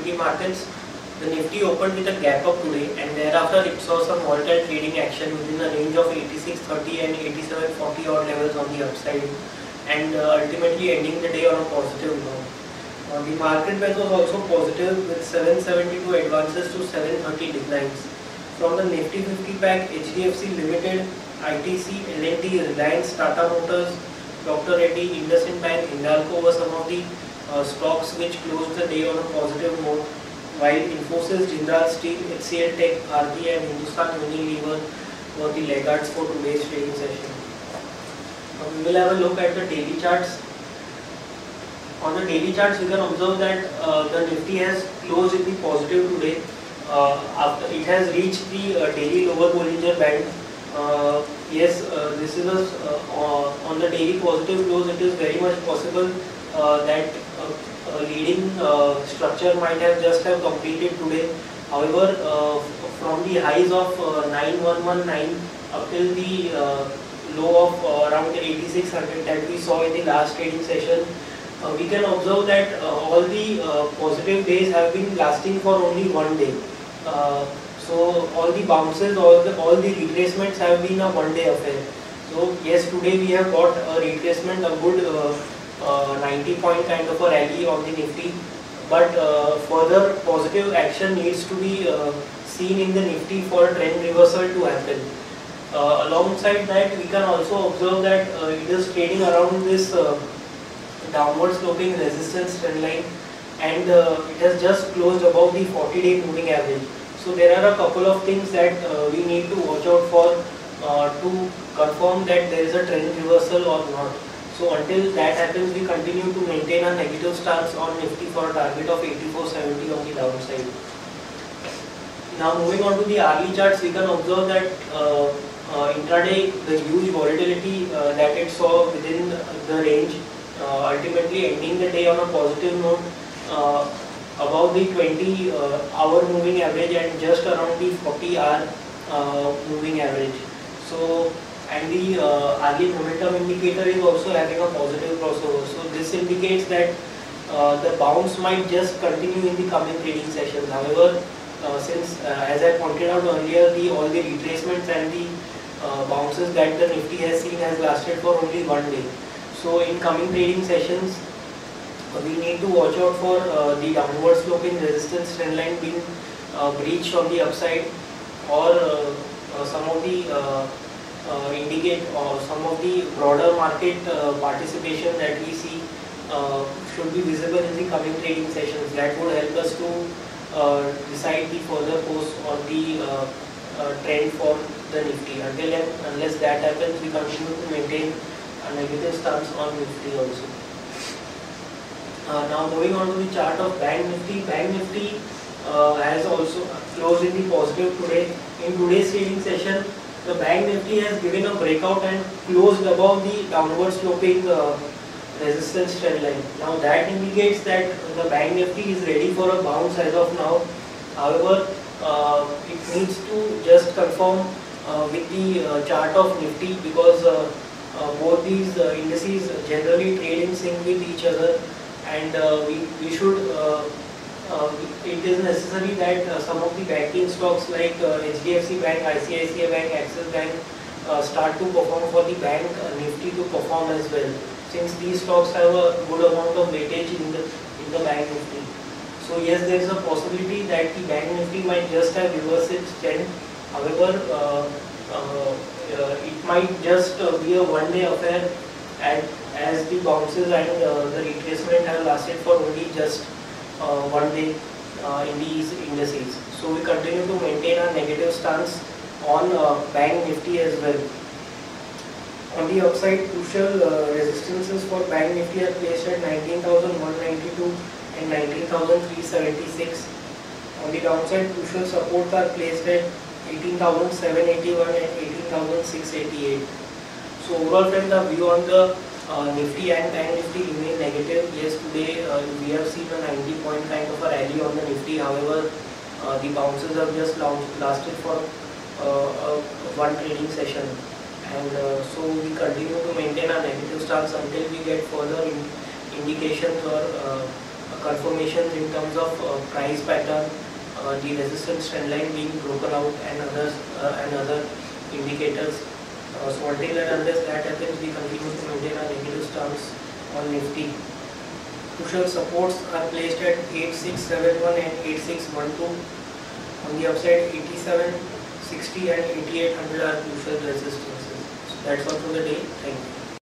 pre-markets, the Nifty opened with a gap up today, and thereafter it saw some volatile trading action within the range of 86.30 and 87.40 odd levels on the upside, and ultimately ending the day on a positive note. The market base was also positive with 772 advances to 730 declines. From the Nifty 50 pack, HDFC Limited, ITC, L&T, Reliance, Tata Motors, Dr. Reddy, IndusInd Bank, Hindalco were some of the stocks which closed the day on a positive note, while Infosys, Jindal Steel, HCL Tech, RBI and Hindustan Unilever were the laggards for today's trading session. We will have a look at the daily charts. On the daily charts, we can observe that the Nifty has closed in the positive today. After it has reached the daily lower Bollinger Band. This is on the daily positive close. It is very much possible that a leading structure might have just completed today. However, from the highs of 9119 up till the low of around 8600 that we saw in the last trading session, we can observe that all the positive days have been lasting for only one day. So all the bounces, all the retracements have been a one-day affair. So yes, today we have got a retracement, a good 90-point kind of a rally on the Nifty, but further positive action needs to be seen in the Nifty for a trend reversal to happen. Alongside that, we can also observe that it is trading around this downward sloping resistance trend line, and it has just closed above the 40-day moving average. So there are a couple of things that we need to watch out for to confirm that there is a trend reversal or not. So until that happens, we continue to maintain a negative stance on Nifty for a target of 8470 on the downside. Now moving on to the hourly charts, we can observe that intraday, the huge volatility that it saw within the range, ultimately ending the day on a positive note above the 20-hour moving average and just around the 40-hour moving average. So, and the hourly momentum indicator is also having a positive crossover. So this indicates that the bounce might just continue in the coming trading sessions. However, since as I pointed out earlier, all the retracements and the bounces that the Nifty has seen has lasted for only one day. So in coming trading sessions, we need to watch out for the downward sloping resistance trend line being breached on the upside, or some of the some of the broader market participation that we see should be visible in the coming trading sessions. That would help us to decide the further course or the trend for the Nifty. Unless that happens, we continue to maintain a negative stance on Nifty also. Now moving on to the chart of Bank Nifty. Bank Nifty has also closed in the positive today. In today's trading session, the Bank Nifty has given a breakout and closed above the downward sloping resistance trend line. Now that indicates that the Bank Nifty is ready for a bounce as of now. However, it needs to just confirm with the chart of Nifty, because both these indices generally trade in sync with each other, and we should it is necessary that some of the banking stocks like HDFC Bank, ICICI Bank, Axis Bank start to perform for the Bank Nifty to perform as well, since these stocks have a good amount of weightage in the Bank Nifty. So yes, there is a possibility that the Bank Nifty might just have reversed its trend. However, it might just be a one-day affair, as the bounces and the retracement have lasted for only just one day in these indices. So we continue to maintain a negative stance on Bank Nifty as well. On the upside, crucial resistances for Bank Nifty are placed at 19,192 and 19,376. On the downside, crucial supports are placed at 18,781 and 18,688. So overall, friends, the view on the Nifty and Bank Nifty remain negative. Yes, today we have seen a 90-point kind of a rally on the Nifty. However, the bounces have just lasted for one trading session, and so we continue to maintain a negative stance until we get further indications or confirmations in terms of price pattern, the resistance trend line being broken out, and other indicators. So until and unless that happens, we continue to maintain our negative stance on Nifty. Crucial supports are placed at 8671 and 8612. On the upside, 8760 and 8800 are crucial resistances. So that's all for the day. Thank you.